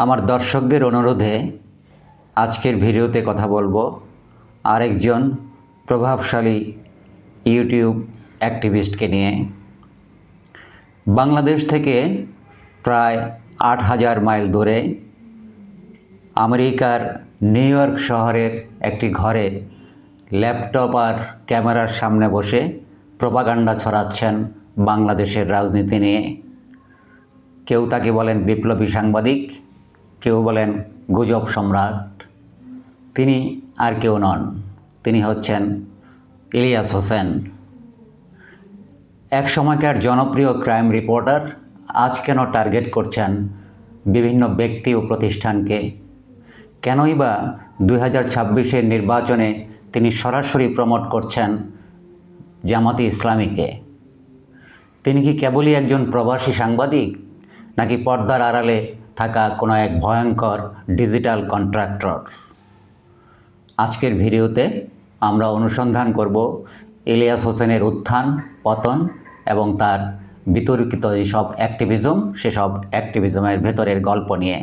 আমার দর্শকদের অনুরোধে আজকের ভিডিওতে কথা বলবো আরেকজন প্রভাবশালী ইউটিউব অ্যাক্টিভিস্টকে নিয়ে। বাংলাদেশ থেকে প্রায় ৮,০০০ মাইল দূরে আমেরিকার নিউ ইয়র্ক শহরের একটি ঘরে ল্যাপটপ আর ক্যামেরার সামনে বসে প্রোপাগান্ডা ছড়াচ্ছেন বাংলাদেশের রাজনীতি নিয়ে। কেউ তাকে বলেন বিপ্লবী সাংবাদিক, কেউ বলেন গুজব সম্রাট। তিনি আর কেউ নন, তিনি হচ্ছেন ইলিয়াস হোসেন। এক সময়কার জনপ্রিয় ক্রাইম রিপোর্টার আজ কেন টার্গেট করছেন বিভিন্ন ব্যক্তি ও প্রতিষ্ঠানকে? কেনই বা 2026-এর নির্বাচনে তিনি সরাসরি প্রমোট করছেন জামাতে ইসলামীকে? তিনি কি কেবলই একজন প্রবাসী সাংবাদিক, নাকি পর্দার আড়ালে থাকা কোনো এক ভয়ঙ্কর ডিজিটাল কন্ট্রাক্টর? আজকের ভিডিওতে আমরা অনুসন্ধান করব ইলিয়াস হোসেনের উত্থান, পতন এবং তার বিতর্কিত যেসব অ্যাক্টিভিজম, সেসব অ্যাক্টিভিজমের ভেতরের গল্প নিয়ে।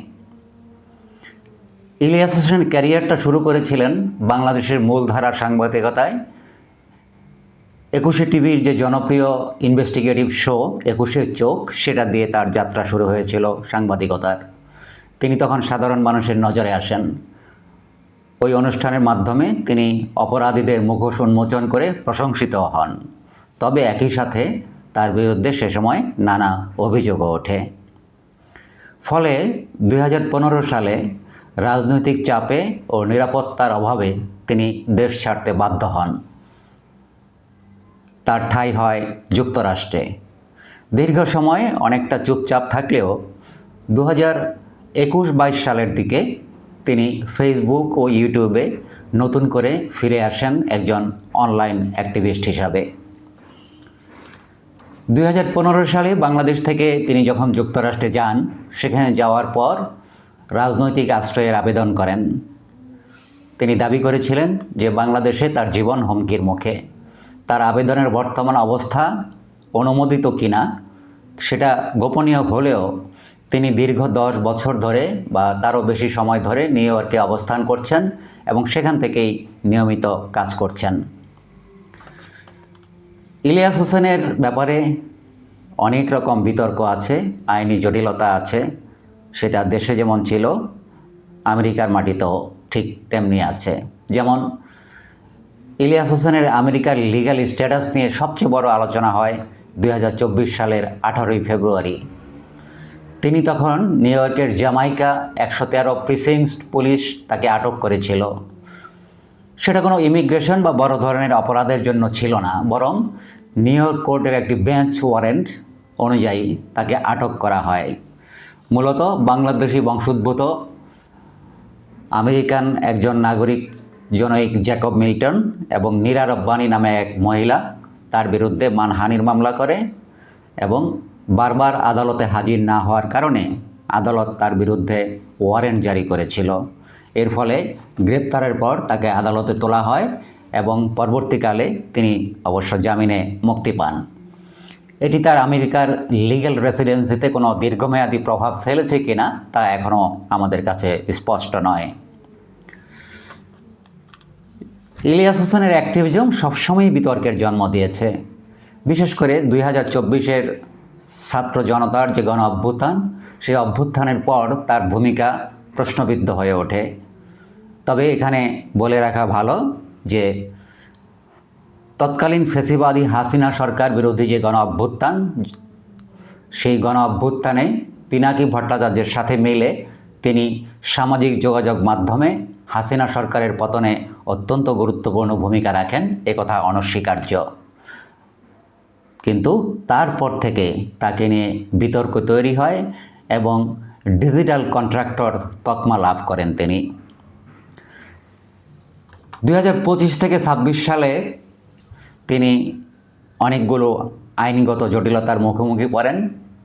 ইলিয়াস হোসেন ক্যারিয়ারটা শুরু করেছিলেন বাংলাদেশের মূলধারার সাংবাদিকতায়। 21 টিভির যে জনপ্রিয় ইনভেস্টিগেটিভ শো 21 চোখ, সেটা দিয়ে তার যাত্রা শুরু হয়েছিল সাংবাদিকতার। তিনি তখন সাধারণ মানুষের নজরে আসেন। ওই অনুষ্ঠানের মাধ্যমে তিনি অপরাধীদের মুখোশ উন্মোচন করে প্রশংসিত হন। তবে একই সাথে তার বিরুদ্ধে সে সময় নানা অভিযোগও ওঠে। ফলে 2015 সালে রাজনৈতিক চাপে ও নিরাপত্তার অভাবে তিনি দেশ ছাড়তে বাধ্য হন। তার ঠাঁই হয় যুক্তরাষ্ট্রে। দীর্ঘ সময় অনেকটা চুপচাপ থাকলেও 2021-22 সালের দিকে তিনি ফেসবুক ও ইউটিউবে নতুন করে ফিরে আসেন একজন অনলাইন অ্যাক্টিভিস্ট হিসাবে। 2015 সালে বাংলাদেশ থেকে তিনি যখন যুক্তরাষ্ট্রে যান, সেখানে যাওয়ার পর রাজনৈতিক আশ্রয়ের আবেদন করেন। তিনি দাবি করেছিলেন যে বাংলাদেশে তার জীবন হুমকির মুখে। তার আবেদনের বর্তমান অবস্থা অনুমোদিত কিনা সেটা গোপনীয় হলেও তিনি দীর্ঘ 10 বছর ধরে বা তারও বেশি সময় ধরে নিউ ইয়র্কে অবস্থান করছেন এবং সেখান থেকেই নিয়মিত কাজ করছেন। ইলিয়াস হোসেনের ব্যাপারে অনেক রকম বিতর্ক আছে, আইনি জটিলতা আছে। সেটা দেশে যেমন ছিল, আমেরিকার মাটিতেও ঠিক তেমনি আছে। যেমন ইলিয়াস হোসেনের আমেরিকার লিগ্যাল স্ট্যাটাস নিয়ে সবচেয়ে বড় আলোচনা হয় 2024 সালের 18 ফেব্রুয়ারি। তিনি তখন নিউ ইয়র্কের জামাইকা 113 প্রিসিংস পুলিশ তাকে আটক করেছিল। সেটা কোনো ইমিগ্রেশন বা বড় ধরনের অপরাধের জন্য ছিল না, বরং নিউ ইয়র্ক কোর্টের একটি বেঞ্চ ওয়ারেন্ট অনুযায়ী তাকে আটক করা হয়। মূলত বাংলাদেশি বংশোদ্ভূত আমেরিকান একজন নাগরিক জনৈক জ্যাকব মিল্টন এবং নীরা রব্বানী নামে এক মহিলা তার বিরুদ্ধে মানহানির মামলা করে এবং বারবার আদালতে হাজির না হওয়ার কারণে আদালত তার বিরুদ্ধে ওয়ারেন্ট জারি করেছিল। এর ফলে গ্রেপ্তারের পর তাকে আদালতে তোলা হয় এবং পরবর্তীকালে তিনি অবশ্য জামিনে মুক্তি পান। এটি তার আমেরিকার লিগ্যাল রেসিডেন্সিতে কোনো দীর্ঘমেয়াদী প্রভাব ফেলেছে কিনা তা এখনও আমাদের কাছে স্পষ্ট নয়। ইলিয়াস হোসেনের অ্যাক্টিভিজম সবসময়ই বিতর্কের জন্ম দিয়েছে। বিশেষ করে 2024-এর ছাত্র জনতার যে গণ অভ্যুত্থান, সেই অভ্যুত্থানের পর তার ভূমিকা প্রশ্নবিদ্ধ হয়ে ওঠে। তবে এখানে বলে রাখা ভালো যে তৎকালীন ফ্যাসিবাদী হাসিনা সরকার বিরোধী যে গণ অভ্যুত্থান, সেই গণ অভ্যুত্থানে পিনাকি ভট্টাচার্যের সাথে মিলে তিনি সামাজিক যোগাযোগ মাধ্যমে হাসিনা সরকারের পতনে অত্যন্ত গুরুত্বপূর্ণ ভূমিকা রাখেন, একথা অনস্বীকার্য। কিন্তু তারপর থেকে তাকে নিয়ে বিতর্ক তৈরি হয় এবং ডিজিটাল কন্ট্রাক্টর তকমা লাভ করেন তিনি। 2025 থেকে 26 সালে তিনি অনেকগুলো আইনগত জটিলতার মুখোমুখি পড়েন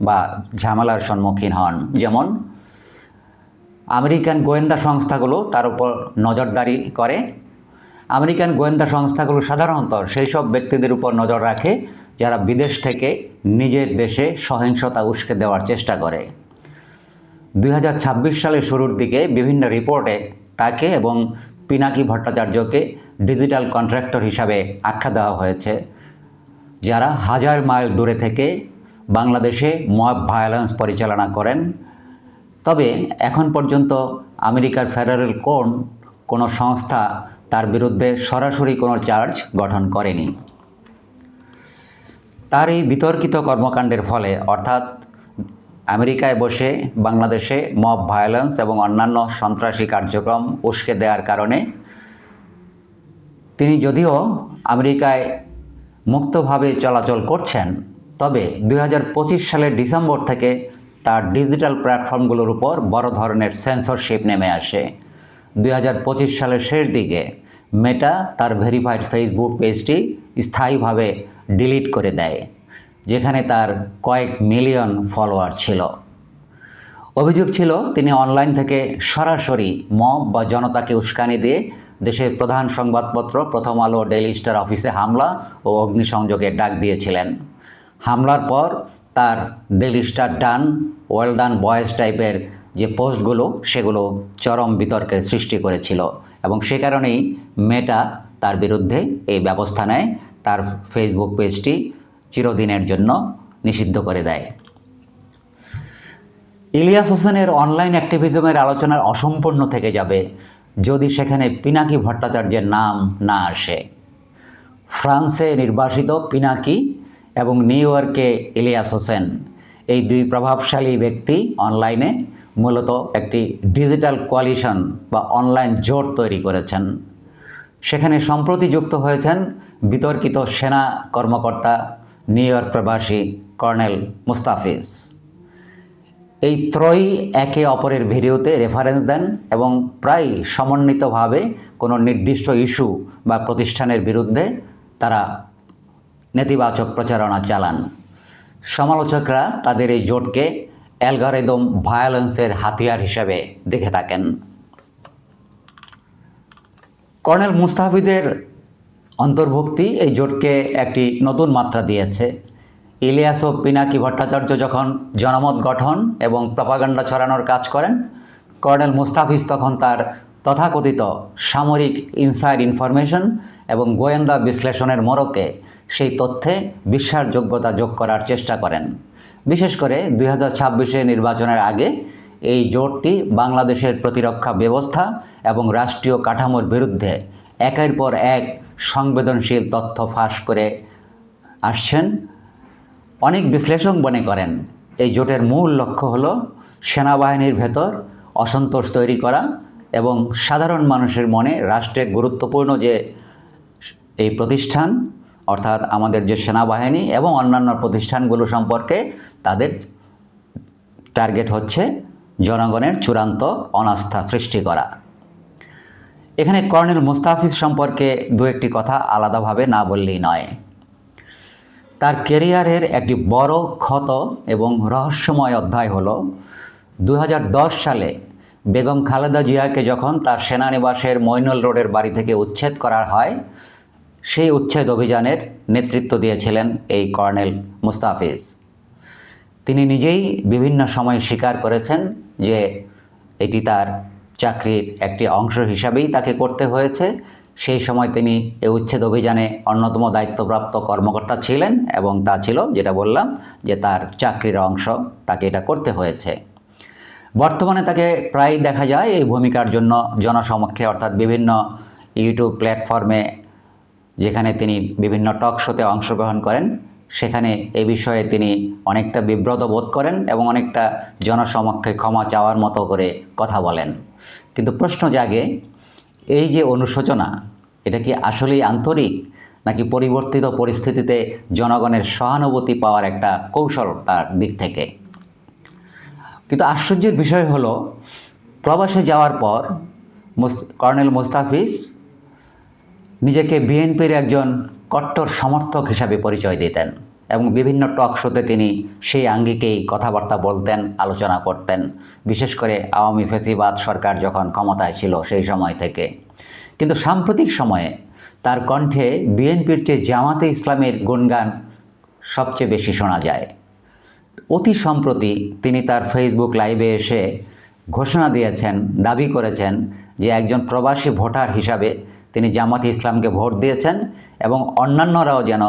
বা ঝামেলার সম্মুখীন হন। যেমন আমেরিকান গোয়েন্দা সংস্থাগুলো তার উপর নজরদারি করে। আমেরিকান গোয়েন্দা সংস্থাগুলো সাধারণত সেই সব ব্যক্তিদের উপর নজর রাখে যারা বিদেশ থেকে নিজের দেশে সহিংসতা উস্কে দেওয়ার চেষ্টা করে। 2026 সালের শুরুর দিকে বিভিন্ন রিপোর্টে তাকে এবং পিনাকি ভট্টাচার্যকে ডিজিটাল কন্ট্রাক্টর হিসাবে আখ্যা দেওয়া হয়েছে, যারা হাজার মাইল দূরে থেকে বাংলাদেশে মব ভায়োলেন্স পরিচালনা করেন। তবে এখন পর্যন্ত আমেরিকার ফেডারেল কোর্ট কোনো সংস্থা তার বিরুদ্ধে সরাসরি কোনো চার্জ গঠন করেনি। তার এই বিতর্কিত কর্মকাণ্ডের ফলে, অর্থাৎ আমেরিকায় বসে বাংলাদেশে মব ভায়োলেন্স এবং অন্যান্য সন্ত্রাসী কার্যক্রম উস্কে দেওয়ার কারণে তিনি যদিও আমেরিকায় মুক্তভাবে চলাচল করছেন, তবে 2025 সালের ডিসেম্বর থেকে তার ডিজিটাল প্ল্যাটফর্মগুলোর উপর বড় ধরনের সেন্সরশিপ নেমে আসে। 2025 সালের শেষ দিকে মেটা তার ভেরিফাইড ফেসবুক পেজটি স্থায়ীভাবে ডিলিট করে দেয়, যেখানে তার কয়েক মিলিয়ন ফলোয়ার ছিল। অভিযোগ ছিল তিনি অনলাইন থেকে সরাসরি মব বা জনতাকে উস্কানি দিয়ে দেশের প্রধান সংবাদপত্র প্রথম আলো, ডেইলি স্টার অফিসে হামলা ও অগ্নিসংযোগের ডাক দিয়েছিলেন। হামলার পর তার ডেইলি স্টার ডান, ওয়েল ডান বয়েজ টাইপের যে পোস্টগুলো, সেগুলো চরম বিতর্কের সৃষ্টি করেছিল এবং সে কারণেই মেটা তার বিরুদ্ধে এই ব্যবস্থা নেয়, তার ফেসবুক পেজটি চিরদিনের জন্য নিষিদ্ধ করে দেয়। ইলিয়াস হোসেনের অনলাইন অ্যাক্টিভিজমের আলোচনার অসম্পূর্ণ থেকে যাবে যদি সেখানে পিনাকি ভট্টাচার্যের নাম না আসে। ফ্রান্সে নির্বাসিত পিনাকি এবং নিউ ইয়র্কে ইলিয়াস হোসেন, এই দুই প্রভাবশালী ব্যক্তি অনলাইনে মূলত একটি ডিজিটাল কোয়ালিশন বা অনলাইন জোট তৈরি করেছেন। সেখানে সম্প্রতি যুক্ত হয়েছেন বিতর্কিত সেনা কর্মকর্তা নিউ ইয়র্ক প্রবাসী কর্নেল মুস্তাফিজ। এই ত্রয়ী একে অপরের ভিডিওতে রেফারেন্স দেন এবং প্রায় সমন্বিতভাবে কোনো নির্দিষ্ট ইস্যু বা প্রতিষ্ঠানের বিরুদ্ধে তারা নেতিবাচক প্রচারণা চালান। সমালোচকরা তাদের এই জোটকে অ্যালগরিদম ভায়োলেন্সের হাতিয়ার হিসেবে দেখে থাকেন। কর্নেল মুস্তাফিজের অন্তর্ভুক্তি এই জোটকে একটি নতুন মাত্রা দিয়েছে। ইলিয়াস ও পিনাকি ভট্টাচার্য যখন জনমত গঠন এবং প্রপাগান্ডা ছড়ানোর কাজ করেন, কর্নেল মুস্তাফিজ তখন তার তথাকথিত সামরিক ইনসাইড ইনফরমেশন এবং গোয়েন্দা বিশ্লেষণের মোড়কে সেই তথ্যে বিশ্বাসযোগ্যতা যোগ করার চেষ্টা করেন। বিশেষ করে 2026 নির্বাচনের আগে এই জোটটি বাংলাদেশের প্রতিরক্ষা ব্যবস্থা এবং রাষ্ট্রীয় কাঠামোর বিরুদ্ধে একের পর এক সংবেদনশীল তথ্য ফাঁস করে আসছেন। অনেক বিশ্লেষক মনে করেন এই জোটের মূল লক্ষ্য হলো সেনাবাহিনীর ভেতর অসন্তোষ তৈরি করা এবং সাধারণ মানুষের মনে রাষ্ট্রের গুরুত্বপূর্ণ যে এই প্রতিষ্ঠান, অর্থাৎ আমাদের যে সেনাবাহিনী এবং অন্যান্য প্রতিষ্ঠানগুলো সম্পর্কে তাদের টার্গেট হচ্ছে জনগণের চূড়ান্ত অনাস্থা সৃষ্টি করা। এখানে কর্নেল মুস্তাফিজ সম্পর্কে দু একটি কথা আলাদাভাবে না বললেই নয়। তার ক্যারিয়ারের একটি বড় ক্ষত এবং রহস্যময় অধ্যায় হলো 2010 সালে বেগম খালেদা জিয়াকে যখন তার সেনানিবাসের মইনুল রোডের বাড়ি থেকে উচ্ছেদ করা হয়, সেই উচ্ছেদ অভিযানের নেতৃত্ব দিয়েছিলেন এই কর্নেল মুস্তাফিজ। তিনি নিজেই বিভিন্ন সময় স্বীকার করেছেন যে এটি তার চাকরির একটি অংশ হিসাবেই তাকে করতে হয়েছে। সেই সময় তিনি এই উচ্ছেদ অভিযানে অন্যতম দায়িত্বপ্রাপ্ত কর্মকর্তা ছিলেন এবং তা ছিল, যেটা বললাম, যে তার চাকরির অংশ, তাকে এটা করতে হয়েছে। বর্তমানে তাকে প্রায় দেখা যায় এই ভূমিকার জন্য জনসমক্ষে, অর্থাৎ বিভিন্ন ইউটিউব প্ল্যাটফর্মে যেখানে তিনি বিভিন্ন টক শোতে অংশগ্রহণ করেন, সেখানে এই বিষয়ে তিনি অনেকটা বিব্রত বোধ করেন এবং অনেকটা জনসমক্ষে ক্ষমা চাওয়ার মতো করে কথা বলেন। কিন্তু প্রশ্ন জাগে, এই যে অনুশোচনা, এটা কি আসলেই আন্তরিক নাকি পরিবর্তিত পরিস্থিতিতে জনগণের সহানুভূতি পাওয়ার একটা কৌশল তার দিক থেকে? কিন্তু আশ্চর্যের বিষয় হলো, প্রবাসে যাওয়ার পর কর্নেল মুস্তাফিজ নিজেকে বিএনপির একজন কট্টর সমর্থক হিসাবে পরিচয় দিতেন এবং বিভিন্ন টক শোতে তিনি সেই আঙ্গিকেই কথাবার্তা বলতেন, আলোচনা করতেন, বিশেষ করে আওয়ামী ফ্যাসিবাদ সরকার যখন ক্ষমতায় ছিল সেই সময় থেকে। কিন্তু সাম্প্রতিক সময়ে তার কণ্ঠে বিএনপির চেয়ে জামাতে ইসলামের গুণগান সবচেয়ে বেশি শোনা যায়। অতি সম্প্রতি তিনি তার ফেসবুক লাইভে এসে ঘোষণা দিয়েছেন, দাবি করেছেন যে একজন প্রবাসী ভোটার হিসাবে তিনি জামাতে ইসলামকে ভোট দিয়েছেন এবং অন্যান্যরাও যেন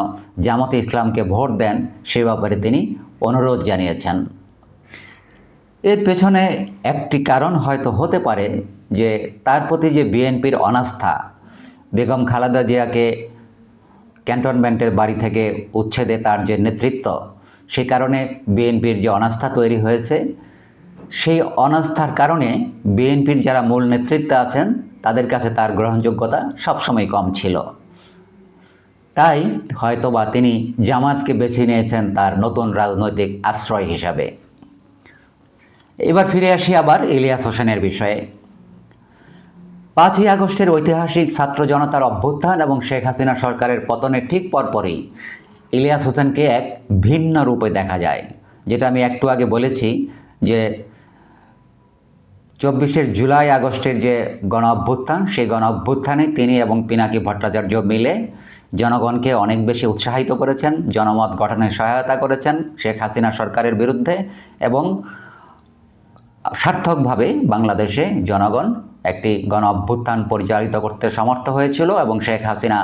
জামাতে ইসলামকে ভোট দেন সে ব্যাপারে তিনি অনুরোধ জানিয়েছেন। এর পেছনে একটি কারণ হয়তো হতে পারে যে তার প্রতি যে বিএনপির অনাস্থা, বেগম খালেদা জিয়াকে ক্যান্টনমেন্টের বাড়ি থেকে উচ্ছেদে তার যে নেতৃত্ব, সেই কারণে বিএনপির যে অনাস্থা তৈরি হয়েছে, সেই অনাস্থার কারণে বিএনপির যারা মূল নেতৃত্বে আছেন তাদের কাছে তার গ্রহণযোগ্যতা সবসময় কম ছিল। তাই হয়তোবা তিনি জামাতকে বেছে নিয়েছেন তার নতুন রাজনৈতিক আশ্রয় হিসাবে। এবার ফিরে আসি আবার ইলিয়াস হোসেনের বিষয়ে। 5ই আগস্টের ঐতিহাসিক ছাত্র জনতার অভ্যুত্থান এবং শেখ হাসিনা সরকারের পতনের ঠিক পরপরই ইলিয়াস হোসেনকে এক ভিন্ন রূপে দেখা যায়। যেটা আমি একটু আগে বলেছি যে 24শে জুলাই আগস্টের যে গণ অভ্যুত্থান, সেই গণ অভ্যুত্থানে তিনি এবং পিনাকি ভট্টাচার্য মিলে জনগণকে অনেক বেশি উৎসাহিত করেছেন, জনমত গঠনে সহায়তা করেছেন শেখ হাসিনা সরকারের বিরুদ্ধে, এবং সার্থকভাবে বাংলাদেশে জনগণ একটি গণ অভ্যুত্থান পরিচালিত করতে সমর্থ হয়েছিল এবং শেখ হাসিনা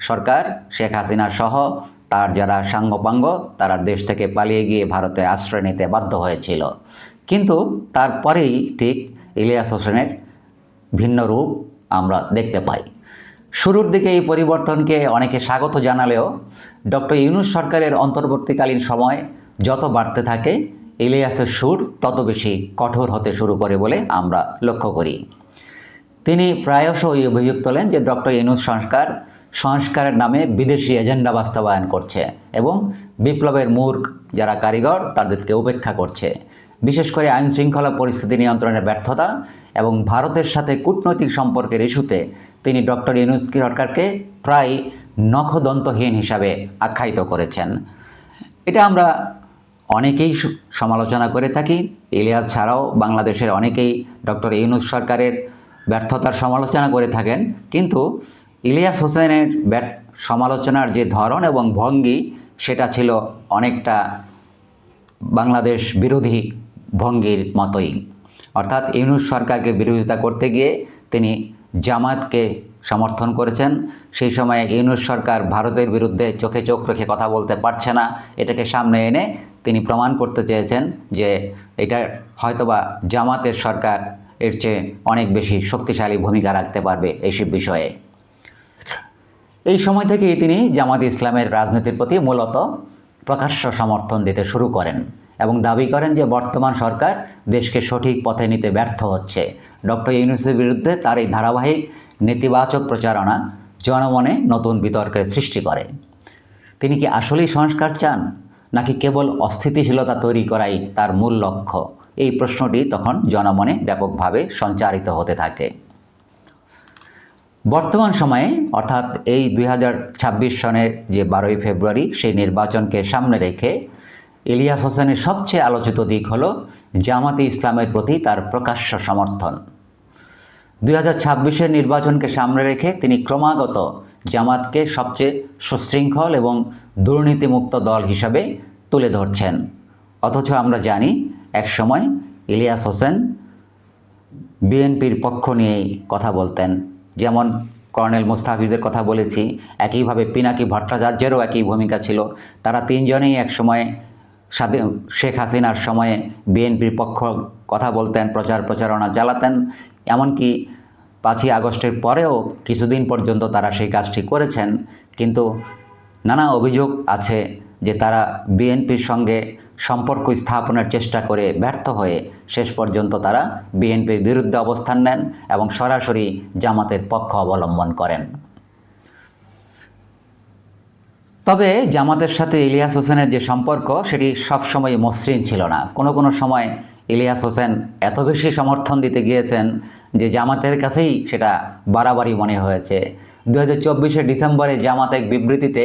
সরকার, শেখ হাসিনা সহ তার যারা সাঙ্গপাঙ্গ তারা দেশ থেকে পালিয়ে গিয়ে ভারতে আশ্রয় নিতে বাধ্য হয়েছিল। কিন্তু তারপরেই ঠিক ইলিয়াস হোসেনের ভিন্ন রূপ আমরা দেখতে পাই। শুরুর দিকে এই পরিবর্তনকে অনেকে স্বাগত জানালেও ডক্টর ইউনূস সরকারের অন্তর্বর্তীকালীন সময় যত বাড়তে থাকে ইলিয়াসের সুর তত বেশি কঠোর হতে শুরু করে বলে আমরা লক্ষ্য করি। তিনি প্রায়শই অভিযোগ তোলেন যে ডক্টর ইউনূস সংস্কারের নামে বিদেশি এজেন্ডা বাস্তবায়ন করছে এবং বিপ্লবের মূর্খ যারা কারিগর তাদেরকে উপেক্ষা করছে। বিশেষ করে আইন শৃঙ্খলা পরিস্থিতি নিয়ন্ত্রণের ব্যর্থতা এবং ভারতের সাথে কূটনৈতিক সম্পর্কের ইস্যুতে তিনি ডক্টর ইউনূস সরকারকে প্রায় নখদন্তহীন হিসাবে আখ্যায়িত করেছেন। এটা আমরা অনেকেই সমালোচনা করে থাকি। ইলিয়াস ছাড়াও বাংলাদেশের অনেকেই ডক্টর ইউনূস সরকারের ব্যর্থতার সমালোচনা করে থাকেন, কিন্তু ইলিয়াস হোসেনের সমালোচনার যে ধরন এবং ভঙ্গি সেটা ছিল অনেকটা বাংলাদেশ বিরোধী ভঙ্গির মতোই। অর্থাৎ ইউনূস সরকারকে বিরোধিতা করতে গিয়ে তিনি জামাতকে সমর্থন করেছেন। সেই সময়ে ইউনূস সরকার ভারতের বিরুদ্ধে চোখে চোখ রেখে কথা বলতে পারছে না, এটাকে সামনে এনে তিনি প্রমাণ করতে চেয়েছেন যে এটা হয়তোবা জামাতের সরকার এর চেয়ে অনেক বেশি শক্তিশালী ভূমিকা রাখতে পারবে এইসব বিষয়ে। এই সময় থেকেই তিনি জামাত ইসলামের রাজনীতির প্রতি মূলত প্রকাশ্য সমর্থন দিতে শুরু করেন এবং দাবি করেন যে বর্তমান সরকার দেশকে সঠিক পথে নিতে ব্যর্থ হচ্ছে। ডক্টর ইউনূসের বিরুদ্ধে তার এই ধারাবাহিক নেতিবাচক প্রচারণা জনমনে নতুন বিতর্কের সৃষ্টি করে। তিনি কি আসলেই সংস্কার চান নাকি কেবল অস্থিতিশীলতা তৈরি করাই তার মূল লক্ষ্য? এই প্রশ্নটি তখন জনমনে ব্যাপকভাবে সঞ্চারিত হতে থাকে। বর্তমান সময়ে অর্থাৎ এই 2026 সনের যে 12ই ফেব্রুয়ারি সেই নির্বাচনকে সামনে রেখে ইলিয়াস হোসেনের সবচেয়ে আলোচিত দিক হলো জামাতে ইসলামের প্রতি তার প্রকাশ্য সমর্থন। 2026-এর নির্বাচনকে সামনে রেখে তিনি ক্রমাগত জামাতকে সবচেয়ে সুশৃঙ্খল এবং দুর্নীতিমুক্ত দল হিসাবে তুলে ধরছেন। অথচ আমরা জানি একসময় ইলিয়াস হোসেন বিএনপির পক্ষ নিয়েই কথা বলতেন। যেমন কর্নেল মুস্তাফিজের কথা বলেছি, একইভাবে পিনাকি ভট্টাচার্যেরও একই ভূমিকা ছিল। তারা তিনজনেই একসময় শেখ হাসিনার সময়ে বিএনপির পক্ষ কথা বলতেন, প্রচারণা চালাতেন। এমনকি 5ই আগস্টের পরেও কিছুদিন পর্যন্ত তারা সেই কাজটি করেছেন, কিন্তু নানা অভিযোগ আছে যে তারা বিএনপির সঙ্গে সম্পর্ক স্থাপনের চেষ্টা করে ব্যর্থ হয়ে শেষ পর্যন্ত তারা বিএনপির বিরুদ্ধে অবস্থান নেন এবং সরাসরি জামাতের পক্ষ অবলম্বন করেন। তবে জামাতের সাথে ইলিয়াস হোসেনের যে সম্পর্ক সেটি সবসময় মসৃণ ছিল না। কোনো সময় ইলিয়াস হোসেন এত বেশি সমর্থন দিতে গিয়েছেন যে জামাতের কাছেই সেটা বাড়াবাড়ি মনে হয়েছে। 2024-এর ডিসেম্বরে জামাত এক বিবৃতিতে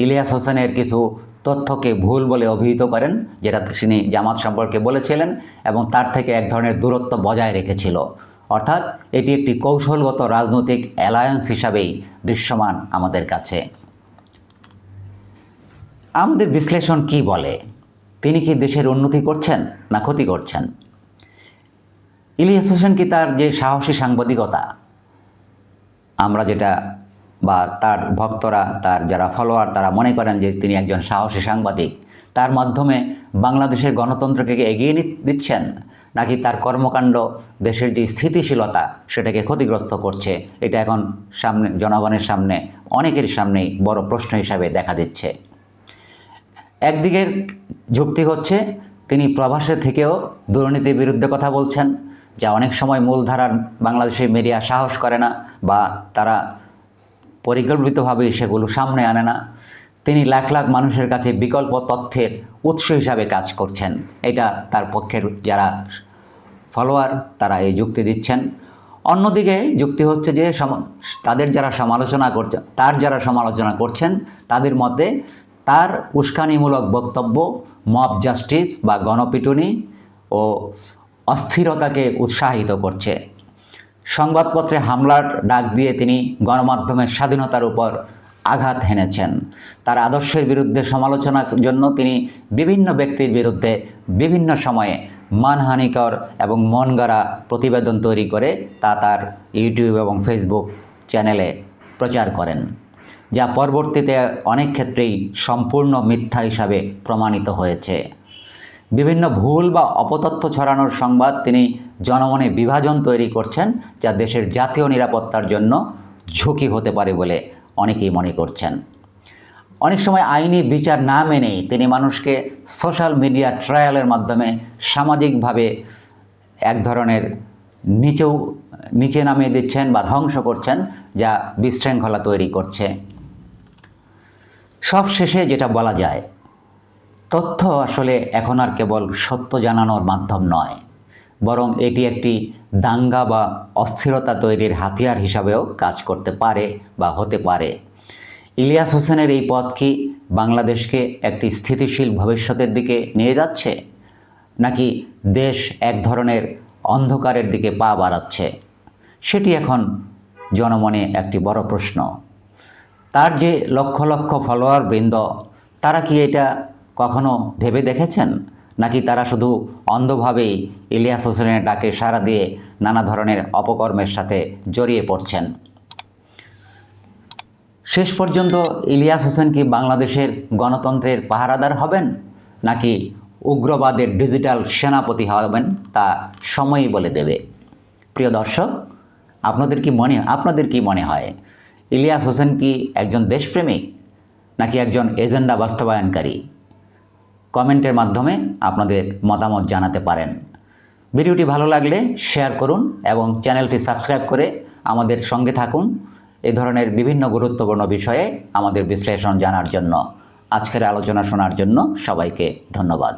ইলিয়াস হোসেনের কিছু তথ্যকে ভুল বলে অভিহিত করেন, যেটা তিনি জামাত সম্পর্কে বলেছিলেন, এবং তার থেকে এক ধরনের দূরত্ব বজায় রেখেছিল। অর্থাৎ এটি একটি কৌশলগত রাজনৈতিক অ্যালায়েন্স হিসাবেই দৃশ্যমান আমাদের কাছে। আমাদের বিশ্লেষণ কি বলে? তিনি কি দেশের উন্নতি করছেন না ক্ষতি করছেন? ইলিয়াস হোসেন কি তার যে সাহসী সাংবাদিকতা, আমরা যেটা বা তার ভক্তরা, তার যারা ফলোয়ার, তারা মনে করেন যে তিনি একজন সাহসী সাংবাদিক, তার মাধ্যমে বাংলাদেশের গণতন্ত্রকে এগিয়ে দিচ্ছেন, নাকি তার কর্মকাণ্ড দেশের যে স্থিতিশীলতা সেটাকে ক্ষতিগ্রস্ত করছে? এটা এখন সামনে জনগণের সামনে, অনেকের সামনেই বড় প্রশ্ন হিসাবে দেখা দিচ্ছে। একদিকের যুক্তি হচ্ছে তিনি প্রবাসে থেকেও দুর্নীতির বিরুদ্ধে কথা বলছেন, যা অনেক সময় মূলধারার বাংলাদেশের মিডিয়া সাহস করে না বা তারা পরিকল্পিতভাবে সেগুলো সামনে আনে না। তিনি লাখ লাখ মানুষের কাছে বিকল্প তথ্যের উৎস হিসাবে কাজ করছেন। এটা তার পক্ষের যারা ফলোয়ার তারা এই যুক্তি দিচ্ছেন। অন্যদিকে যুক্তি হচ্ছে যে তার যারা সমালোচনা করছেন তাদের মতে তার উস্কানিমূলক বক্তব্য মব জাস্টিস বা গণপিটুনি ও অস্থিরতাকে উৎসাহিত করছে। সংবাদপত্রে হামলার ডাক দিয়ে তিনি গণমাধ্যমের স্বাধীনতার উপর আঘাত হেনেছেন। তার আদর্শের বিরুদ্ধে সমালোচনার জন্য তিনি বিভিন্ন ব্যক্তির বিরুদ্ধে বিভিন্ন সময়ে মানহানিকর এবং মনগড়া প্রতিবেদন তৈরি করে তা তার ইউটিউব এবং ফেসবুক চ্যানেলে প্রচার করেন, যা পরবর্তীতে অনেক ক্ষেত্রেই সম্পূর্ণ মিথ্যা হিসাবে প্রমাণিত হয়েছে। বিভিন্ন ভুল বা অপতথ্য ছড়ানোর সংবাদ তিনি জনমনে বিভাজন তৈরি করছেন, যা দেশের জাতীয় নিরাপত্তার জন্য ঝুঁকি হতে পারে বলে অনেকেই মনে করছেন। অনেক সময় আইনি বিচার না মেনেই তিনি মানুষকে সোশ্যাল মিডিয়া ট্রায়ালের মাধ্যমে সামাজিকভাবে এক ধরনের নিচে নামিয়ে দিচ্ছেন বা ধ্বংস করছেন, যা বিশৃঙ্খলা তৈরি করছে। সব শেষে যেটা বলা যায়, তথ্য আসলে এখন আর কেবল সত্য জানানোর মাধ্যম নয়, বরং এটি একটি দাঙ্গা বা অস্থিরতা তৈরির হাতিয়ার হিসাবেও কাজ করতে পারে বা হতে পারে। ইলিয়াস হোসেনের এই পথ কি বাংলাদেশকে একটি স্থিতিশীল ভবিষ্যতের দিকে নিয়ে যাচ্ছে, নাকি দেশ এক ধরনের অন্ধকারের দিকে পা বাড়াচ্ছে? সেটি এখন জনমনে একটি বড় প্রশ্ন। তার যে লক্ষ লক্ষ ফলোয়ার বৃন্দ, তারা কি এটা কখনো ভেবে দেখেছেন, নাকি তারা শুধু অন্ধভাবেই ইলিয়াস হোসেনের ডাকে সাড়া দিয়ে নানা ধরনের অপকর্মের সাথে জড়িয়ে পড়ছেন? শেষ পর্যন্ত ইলিয়াস হোসেন কি বাংলাদেশের গণতন্ত্রের পাহারাদার হবেন, নাকি উগ্রবাদের ডিজিটাল সেনাপতি হবেন, তা সময়ই বলে দেবে। প্রিয় দর্শক, আপনাদের কি মনে হয়, ইলিয়াস হোসেন কি একজন দেশপ্রেমিক নাকি একজন এজেন্ডা বাস্তবায়নকারী? কমেন্টের মাধ্যমে আপনাদের মতামত জানাতে পারেন। ভিডিওটি ভালো লাগলে শেয়ার করুন এবং চ্যানেলটি সাবস্ক্রাইব করে আমাদের সঙ্গে থাকুন এ ধরনের বিভিন্ন গুরুত্বপূর্ণ বিষয়ে আমাদের বিশ্লেষণ জানার জন্য। আজকের আলোচনা শোনার জন্য সবাইকে ধন্যবাদ।